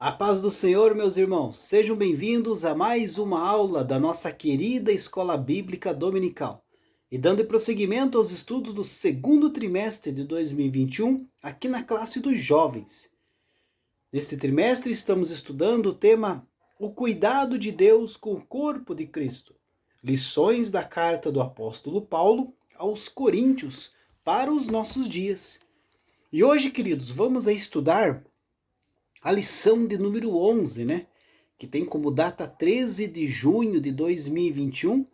A paz do Senhor, meus irmãos, sejam bem-vindos a mais uma aula da nossa querida Escola Bíblica Dominical. E dando prosseguimento aos estudos do segundo trimestre de 2021, aqui na classe dos jovens. Neste trimestre estamos estudando o tema O Cuidado de Deus com o Corpo de Cristo. Lições da carta do apóstolo Paulo aos Coríntios para os nossos dias. E hoje, queridos, vamos estudar a lição de número 11, que tem como data 13 de junho de 2021,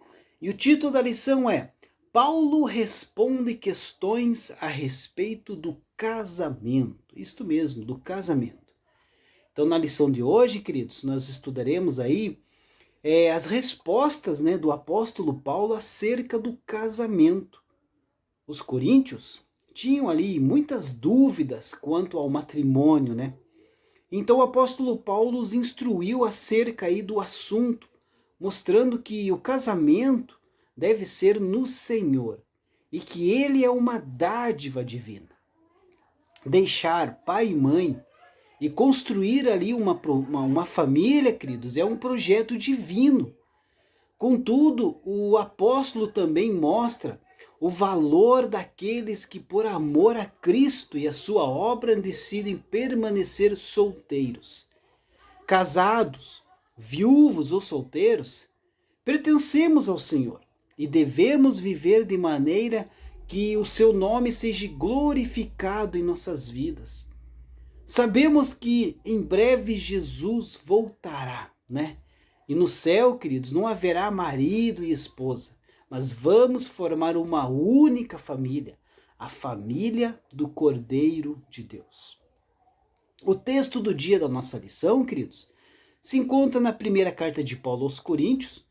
e o título da lição é Paulo responde questões a respeito do casamento. Isto mesmo, do casamento. Então, na lição de hoje, queridos, nós estudaremos aí as respostas do apóstolo Paulo acerca do casamento. Os coríntios tinham ali muitas dúvidas quanto ao matrimônio, Então o apóstolo Paulo os instruiu acerca aí do assunto, mostrando que o casamento deve ser no Senhor e que ele é uma dádiva divina. Deixar pai e mãe e construir ali uma família, queridos, é um projeto divino. Contudo, o apóstolo também mostra o valor daqueles que, por amor a Cristo e a sua obra, decidem permanecer solteiros. Casados, viúvos ou solteiros, pertencemos ao Senhor e devemos viver de maneira que o seu nome seja glorificado em nossas vidas. Sabemos que em breve Jesus voltará, E no céu, queridos, não haverá marido e esposa, mas vamos formar uma única família, a família do Cordeiro de Deus. O texto do dia da nossa lição, queridos, se encontra na primeira carta de Paulo aos Coríntios,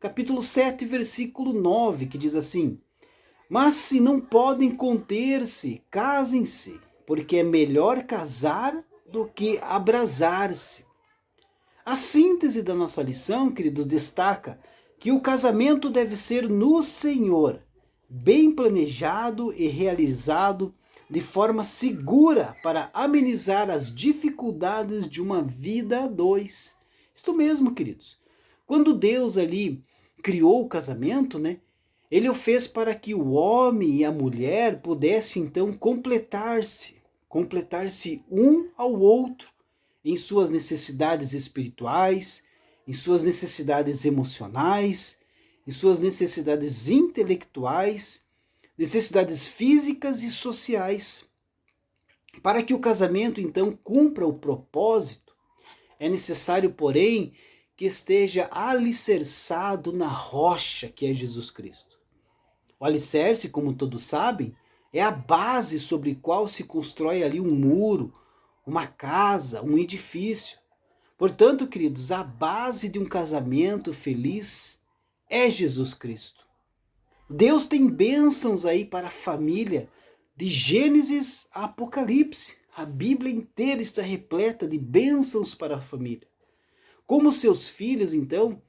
capítulo 7, versículo 9, que diz assim: Mas se não podem conter-se, casem-se, porque é melhor casar do que abrasar-se. A síntese da nossa lição, queridos, destaca que o casamento deve ser no Senhor, bem planejado e realizado de forma segura para amenizar as dificuldades de uma vida a dois. Isto mesmo, queridos. Quando Deus ali criou o casamento, Ele o fez para que o homem e a mulher pudessem então completar-se um ao outro em suas necessidades espirituais, em suas necessidades emocionais, em suas necessidades intelectuais, necessidades físicas e sociais. Para que o casamento, então, cumpra o propósito, é necessário, porém, que esteja alicerçado na rocha que é Jesus Cristo. O alicerce, como todos sabem, é a base sobre a qual se constrói ali um muro, uma casa, um edifício. Portanto, queridos, a base de um casamento feliz é Jesus Cristo. Deus tem bênçãos aí para a família, de Gênesis a Apocalipse. A Bíblia inteira está repleta de bênçãos para a família. Como seus filhos, então,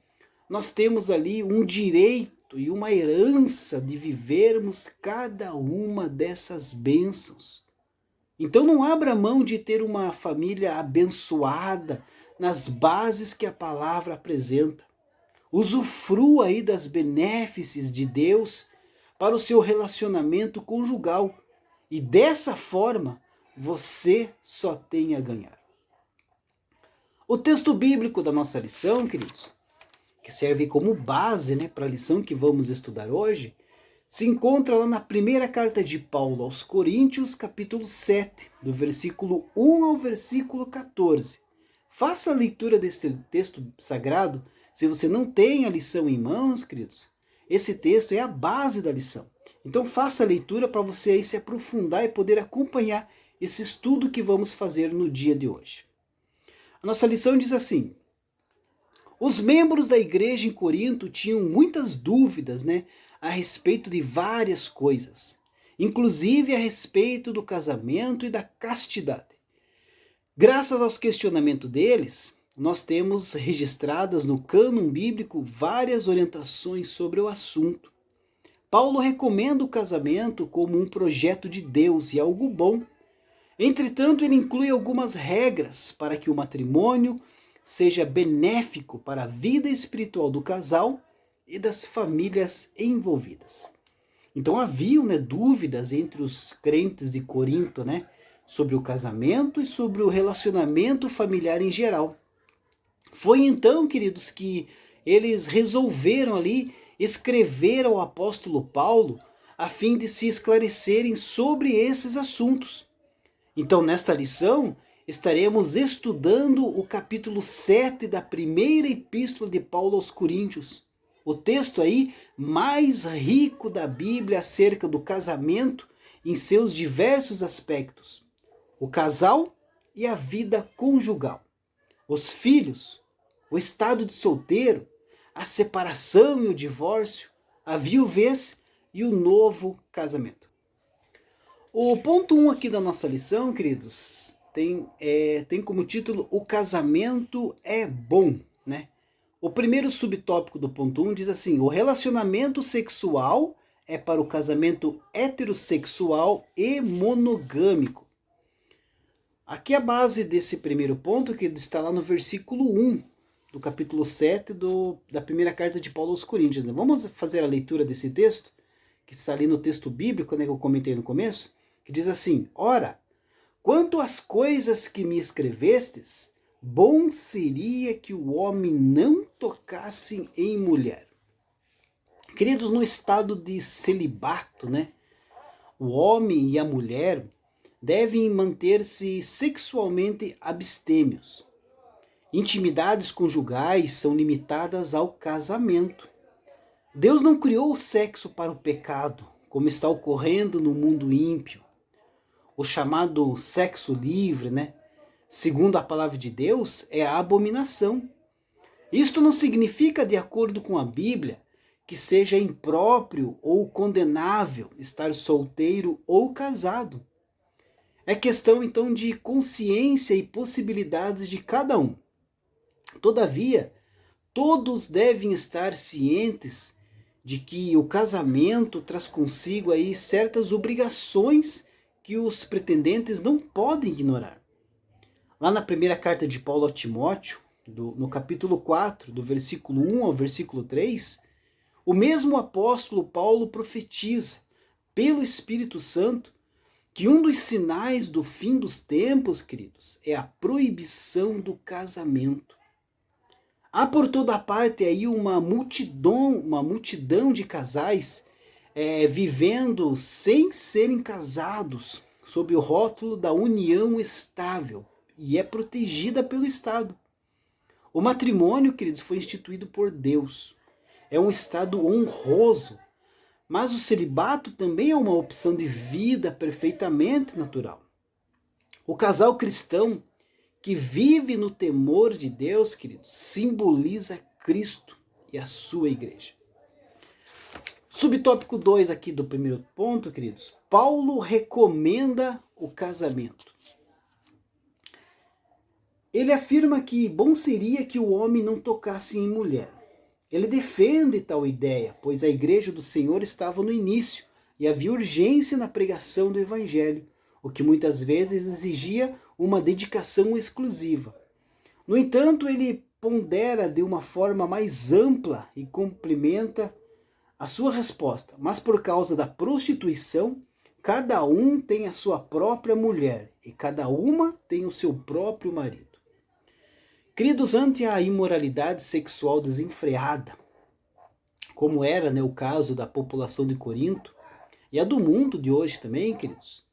nós temos ali um direito e uma herança de vivermos cada uma dessas bênçãos. Então não abra mão de ter uma família abençoada nas bases que a palavra apresenta. Usufrua aí das benéfices de Deus para o seu relacionamento conjugal. E dessa forma, você só tem a ganhar. O texto bíblico da nossa lição, queridos, que serve como base para a lição que vamos estudar hoje, se encontra lá na primeira carta de Paulo aos Coríntios, capítulo 7, do versículo 1 ao versículo 14. Faça a leitura desse texto sagrado. Se você não tem a lição em mãos, queridos, esse texto é a base da lição. Então faça a leitura para você aí se aprofundar e poder acompanhar esse estudo que vamos fazer no dia de hoje. A nossa lição diz assim: os membros da igreja em Corinto tinham muitas dúvidas, a respeito de várias coisas, inclusive a respeito do casamento e da castidade. Graças aos questionamentos deles, nós temos registradas no cânon bíblico várias orientações sobre o assunto. Paulo recomenda o casamento como um projeto de Deus e algo bom. Entretanto, ele inclui algumas regras para que o matrimônio seja benéfico para a vida espiritual do casal e das famílias envolvidas. Então haviam, dúvidas entre os crentes de Corinto, sobre o casamento e sobre o relacionamento familiar em geral. Foi então, queridos, que eles resolveram ali escrever ao apóstolo Paulo a fim de se esclarecerem sobre esses assuntos. Então, nesta lição, estaremos estudando o capítulo 7 da primeira epístola de Paulo aos Coríntios. O texto aí mais rico da Bíblia acerca do casamento em seus diversos aspectos. O casal e a vida conjugal. Os filhos, o estado de solteiro, a separação e o divórcio, a viuvez e o novo casamento. O ponto 1 aqui da nossa lição, queridos, tem como título O casamento é bom, O primeiro subtópico do ponto 1 diz assim: o relacionamento sexual é para o casamento heterossexual e monogâmico. Aqui a base desse primeiro ponto, que está lá no versículo 1 do capítulo 7 da primeira carta de Paulo aos Coríntios. Vamos fazer a leitura desse texto, que está ali no texto bíblico, que eu comentei no começo, que diz assim: ora, quanto às coisas que me escrevestes, bom seria que o homem não tocasse em mulher. Queridos, no estado de celibato, o homem e a mulher devem manter-se sexualmente abstêmios. Intimidades conjugais são limitadas ao casamento. Deus não criou o sexo para o pecado, como está ocorrendo no mundo ímpio. O chamado sexo livre, segundo a palavra de Deus, é a abominação. Isto não significa, de acordo com a Bíblia, que seja impróprio ou condenável estar solteiro ou casado. É questão, então, de consciência e possibilidades de cada um. Todavia, todos devem estar cientes de que o casamento traz consigo aí certas obrigações que os pretendentes não podem ignorar. Lá na primeira carta de Paulo a Timóteo, no capítulo 4, do versículo 1 ao versículo 3, o mesmo apóstolo Paulo profetiza, pelo Espírito Santo, que um dos sinais do fim dos tempos, queridos, é a proibição do casamento. Há por toda parte aí uma multidão de casais vivendo sem serem casados, sob o rótulo da união estável, e é protegida pelo Estado. O matrimônio, queridos, foi instituído por Deus. É um estado honroso, mas o celibato também é uma opção de vida perfeitamente natural. O casal cristão que vive no temor de Deus, queridos, simboliza Cristo e a sua igreja. Subtópico 2 aqui do primeiro ponto, queridos. Paulo recomenda o casamento. Ele afirma que bom seria que o homem não tocasse em mulher. Ele defende tal ideia, pois a igreja do Senhor estava no início e havia urgência na pregação do evangelho, o que muitas vezes exigia uma dedicação exclusiva. No entanto, ele pondera de uma forma mais ampla e complementa a sua resposta. Mas por causa da prostituição, cada um tem a sua própria mulher e cada uma tem o seu próprio marido. Queridos, ante a imoralidade sexual desenfreada, como era o caso da população de Corinto e a do mundo de hoje também, queridos,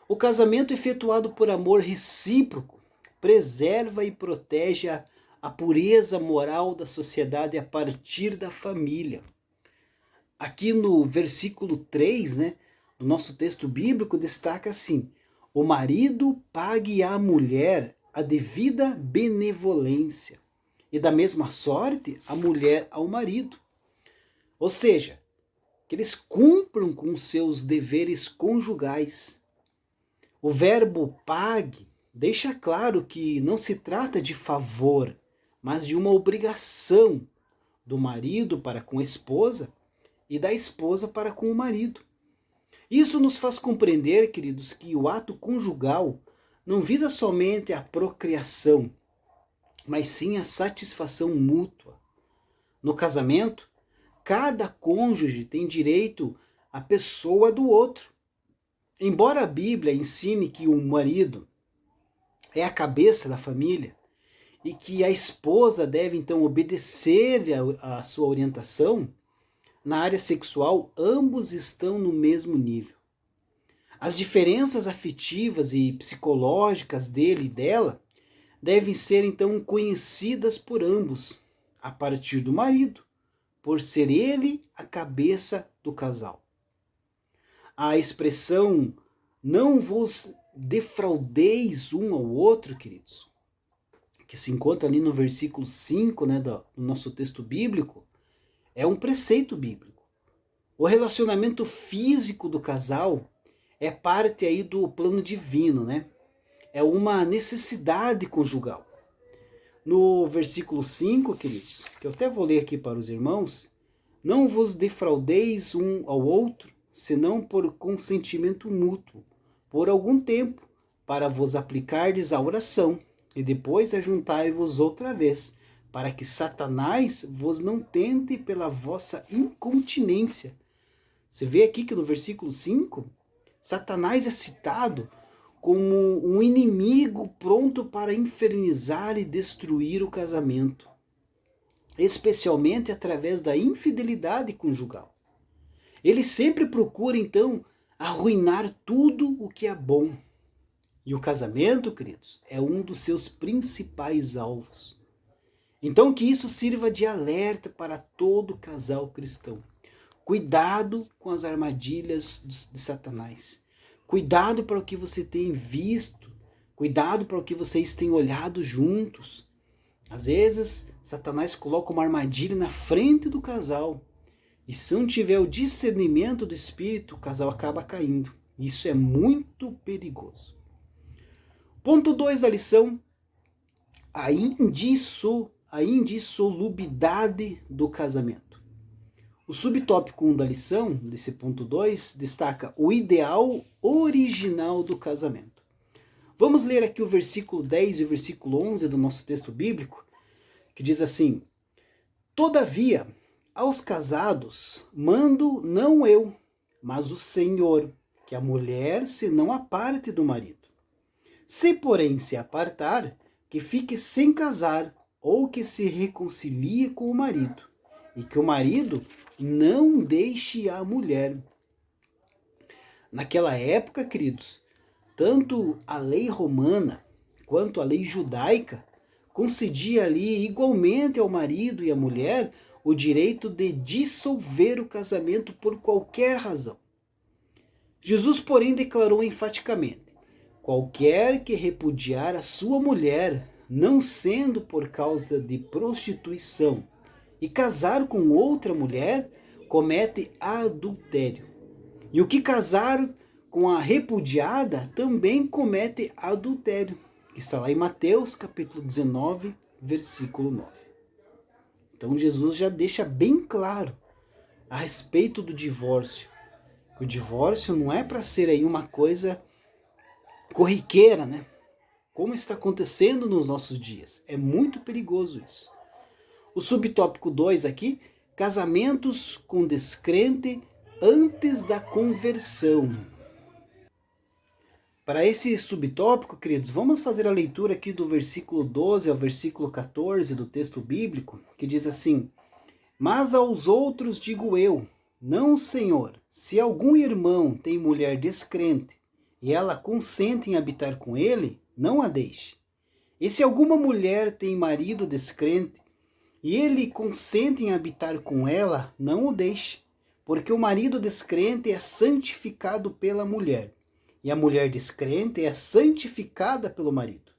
o casamento efetuado por amor recíproco preserva e protege a pureza moral da sociedade a partir da família. Aqui no versículo 3, do nosso texto bíblico, destaca assim: o marido pague à mulher a devida benevolência, e da mesma sorte a mulher ao marido. Ou seja, que eles cumpram com seus deveres conjugais. O verbo pague deixa claro que não se trata de favor, mas de uma obrigação do marido para com a esposa e da esposa para com o marido. Isso nos faz compreender, queridos, que o ato conjugal não visa somente a procriação, mas sim a satisfação mútua. No casamento, cada cônjuge tem direito à pessoa do outro. Embora a Bíblia ensine que o marido é a cabeça da família e que a esposa deve então obedecer à sua orientação, na área sexual ambos estão no mesmo nível. As diferenças afetivas e psicológicas dele e dela devem ser então conhecidas por ambos, a partir do marido, por ser ele a cabeça do casal. A expressão não vos defraudeis um ao outro, queridos, que se encontra ali no versículo 5, né, do nosso texto bíblico, é um preceito bíblico. O relacionamento físico do casal é parte aí do plano divino, né? É uma necessidade conjugal. No versículo 5, queridos, que eu até vou ler aqui para os irmãos, não vos defraudeis um ao outro, senão por consentimento mútuo, por algum tempo, para vos aplicardes à oração, e depois ajuntai-vos outra vez, para que Satanás vos não tente pela vossa incontinência. Você vê aqui que no versículo 5, Satanás é citado como um inimigo pronto para infernizar e destruir o casamento, especialmente através da infidelidade conjugal. Ele sempre procura, então, arruinar tudo o que é bom. E o casamento, queridos, é um dos seus principais alvos. Então, que isso sirva de alerta para todo casal cristão. Cuidado com as armadilhas de Satanás. Cuidado para o que você tem visto. Cuidado para o que vocês têm olhado juntos. Às vezes, Satanás coloca uma armadilha na frente do casal. E se não tiver o discernimento do Espírito, o casal acaba caindo. Isso é muito perigoso. Ponto 2 da lição. A indissolubidade do casamento. O subtópico 1 da lição, desse ponto 2, destaca o ideal original do casamento. Vamos ler aqui o versículo 10 e o versículo 11 do nosso texto bíblico, que diz assim: Todavia, aos casados mando não eu, mas o Senhor, que a mulher se não aparte do marido. Se, porém, se apartar, que fique sem casar, ou que se reconcilie com o marido, e que o marido não deixe a mulher. Naquela época, queridos, tanto a lei romana quanto a lei judaica concedia ali igualmente ao marido e à mulher o direito de dissolver o casamento por qualquer razão. Jesus, porém, declarou enfaticamente: qualquer que repudiar a sua mulher, não sendo por causa de prostituição, e casar com outra mulher, comete adultério. E o que casar com a repudiada também comete adultério. Está lá em Mateus capítulo 19, versículo 9. Então Jesus já deixa bem claro a respeito do divórcio. O divórcio não é para ser aí uma coisa corriqueira, né? Como está acontecendo nos nossos dias. É muito perigoso isso. O subtópico 2 aqui, casamentos com descrente antes da conversão. Para esse subtópico, queridos, vamos fazer a leitura aqui do versículo 12 ao versículo 14 do texto bíblico, que diz assim: Mas aos outros digo eu, não, Senhor, se algum irmão tem mulher descrente e ela consente em habitar com ele, não a deixe. E se alguma mulher tem marido descrente e ele consente em habitar com ela, não o deixe, porque o marido descrente é santificado pela mulher, e a mulher descrente é santificada pelo marido.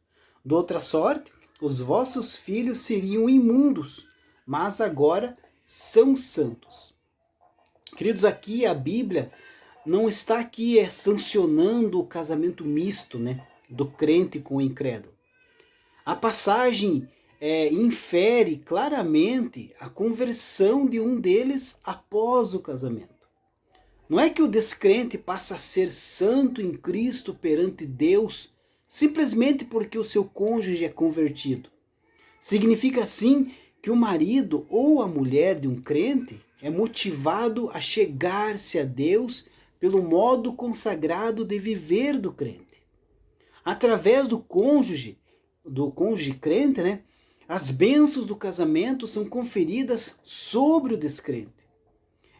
De outra sorte, os vossos filhos seriam imundos, mas agora são santos. Queridos, aqui a Bíblia não está aqui sancionando o casamento misto, né, do crente com o incrédulo. A passagem infere claramente a conversão de um deles após o casamento. Não é que o descrente passa a ser santo em Cristo perante Deus simplesmente porque o seu cônjuge é convertido. Significa sim que o marido ou a mulher de um crente é motivado a chegar-se a Deus pelo modo consagrado de viver do crente. Através do cônjuge crente, né, as bênçãos do casamento são conferidas sobre o descrente.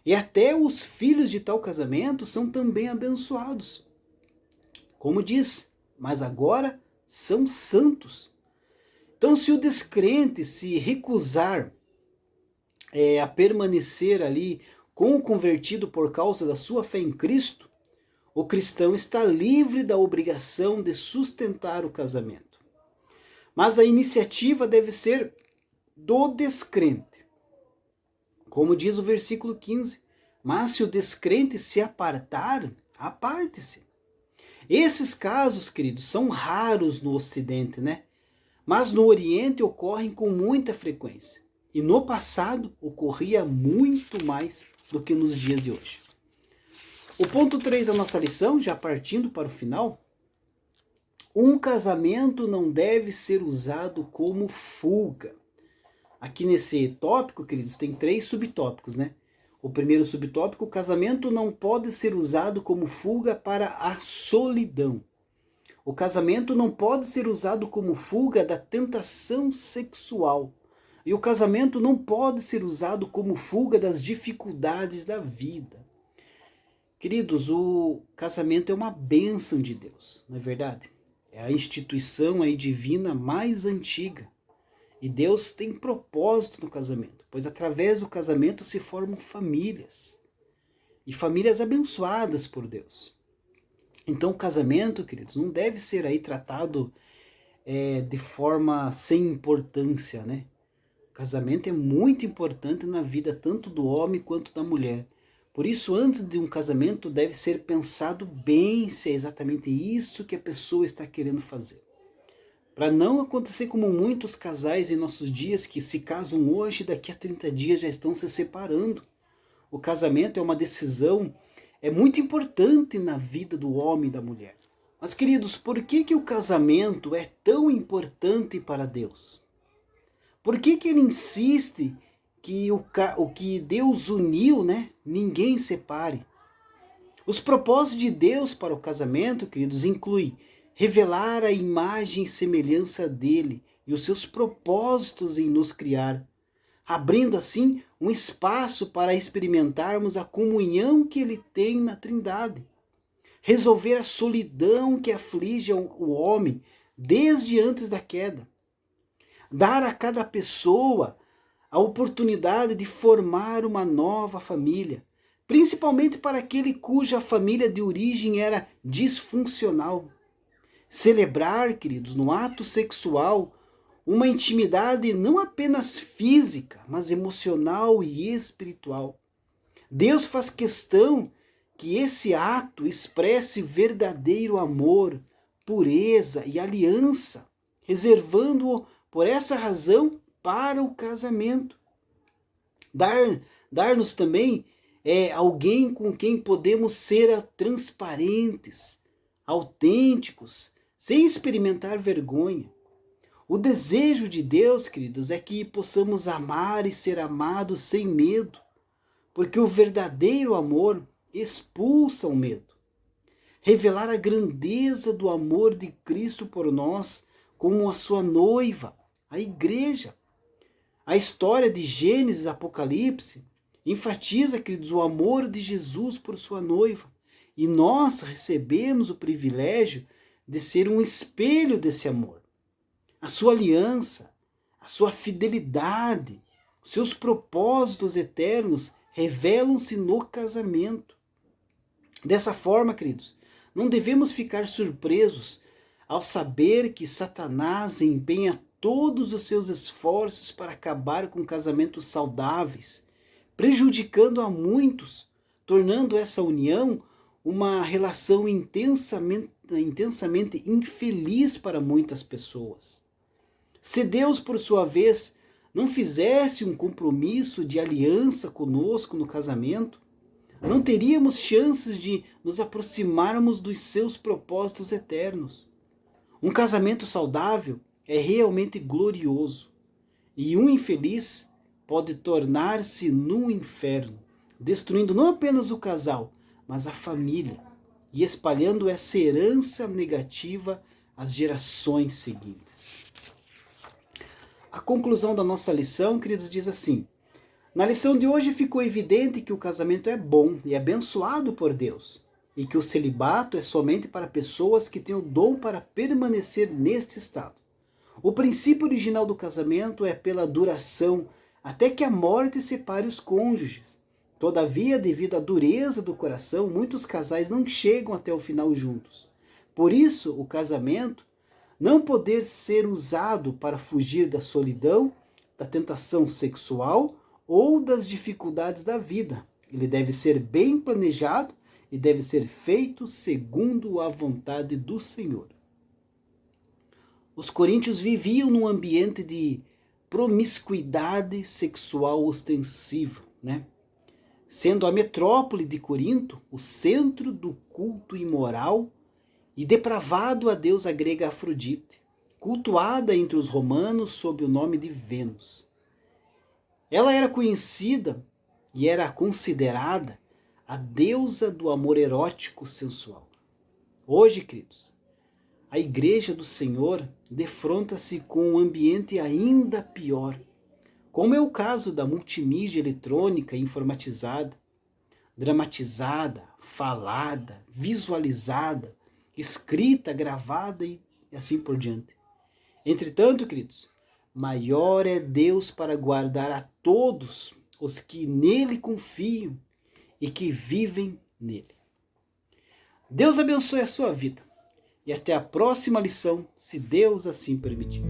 E até os filhos de tal casamento são também abençoados. Como diz, mas agora são santos. Então, se o descrente se recusar a permanecer ali com o convertido por causa da sua fé em Cristo, o cristão está livre da obrigação de sustentar o casamento. Mas a iniciativa deve ser do descrente. Como diz o versículo 15, mas se o descrente se apartar, aparte-se. Esses casos, queridos, são raros no Ocidente, né? Mas no Oriente ocorrem com muita frequência. E no passado ocorria muito mais do que nos dias de hoje. O ponto 3 da nossa lição, já partindo para o final, um casamento não deve ser usado como fuga. Aqui nesse tópico, queridos, tem 3 subtópicos, né? O primeiro subtópico, o casamento não pode ser usado como fuga para a solidão. O casamento não pode ser usado como fuga da tentação sexual. E o casamento não pode ser usado como fuga das dificuldades da vida. Queridos, o casamento é uma bênção de Deus, não é verdade? É a instituição aí divina mais antiga. E Deus tem propósito no casamento, pois através do casamento se formam famílias. E famílias abençoadas por Deus. Então o casamento, queridos, não deve ser aí tratado de forma sem importância, né? O casamento é muito importante na vida tanto do homem quanto da mulher. Por isso, antes de um casamento, deve ser pensado bem se é exatamente isso que a pessoa está querendo fazer. Para não acontecer como muitos casais em nossos dias que se casam hoje e daqui a 30 dias já estão se separando. O casamento é uma decisão muito importante na vida do homem e da mulher. Mas, queridos, por que o casamento é tão importante para Deus? Por que ele insiste que o que Deus uniu, né, ninguém separe? Os propósitos de Deus para o casamento, queridos, incluem revelar a imagem e semelhança dele e os seus propósitos em nos criar, abrindo assim um espaço para experimentarmos a comunhão que ele tem na Trindade. Resolver a solidão que aflige o homem desde antes da queda. Dar a cada pessoa a oportunidade de formar uma nova família, principalmente para aquele cuja família de origem era disfuncional. Celebrar, queridos, no ato sexual, uma intimidade não apenas física, mas emocional e espiritual. Deus faz questão que esse ato expresse verdadeiro amor, pureza e aliança, reservando-o, por essa razão, para o casamento. Dar-nos também alguém com quem podemos ser transparentes, autênticos, sem experimentar vergonha. O desejo de Deus, queridos, é que possamos amar e ser amados sem medo, porque o verdadeiro amor expulsa o medo. Revelar a grandeza do amor de Cristo por nós como a sua noiva, a igreja. A história de Gênesis e Apocalipse enfatiza, queridos, o amor de Jesus por sua noiva. E nós recebemos o privilégio de ser um espelho desse amor. A sua aliança, a sua fidelidade, os seus propósitos eternos revelam-se no casamento. Dessa forma, queridos, não devemos ficar surpresos ao saber que Satanás empenha todos os seus esforços para acabar com casamentos saudáveis, prejudicando a muitos, tornando essa união uma relação intensamente infeliz para muitas pessoas. Se Deus, por sua vez, não fizesse um compromisso de aliança conosco no casamento, Não teríamos chances de nos aproximarmos dos seus propósitos eternos. Um casamento saudável é realmente glorioso, e um infeliz pode tornar-se no inferno, destruindo não apenas o casal, mas a família, e espalhando essa herança negativa às gerações seguintes. A conclusão da nossa lição, queridos, diz assim: na lição de hoje ficou evidente que o casamento é bom e abençoado por Deus, e que o celibato é somente para pessoas que têm o dom para permanecer neste estado. O princípio original do casamento é pela duração, até que a morte separe os cônjuges. Todavia, devido à dureza do coração, muitos casais não chegam até o final juntos. Por isso, o casamento não poder ser usado para fugir da solidão, da tentação sexual ou das dificuldades da vida. Ele deve ser bem planejado e deve ser feito segundo a vontade do Senhor. Os coríntios viviam num ambiente de promiscuidade sexual ostensiva, Sendo a metrópole de Corinto o centro do culto imoral e depravado a deusa grega Afrodite, cultuada entre os romanos sob o nome de Vênus. Ela era conhecida e era considerada a deusa do amor erótico sensual. Hoje, queridos, a Igreja do Senhor defronta-se com um ambiente ainda pior, como é o caso da multimídia eletrônica informatizada, dramatizada, falada, visualizada, escrita, gravada e assim por diante. Entretanto, queridos, maior é Deus para guardar a todos os que nele confiam e que vivem nele. Deus abençoe a sua vida e até a próxima lição, se Deus assim permitir.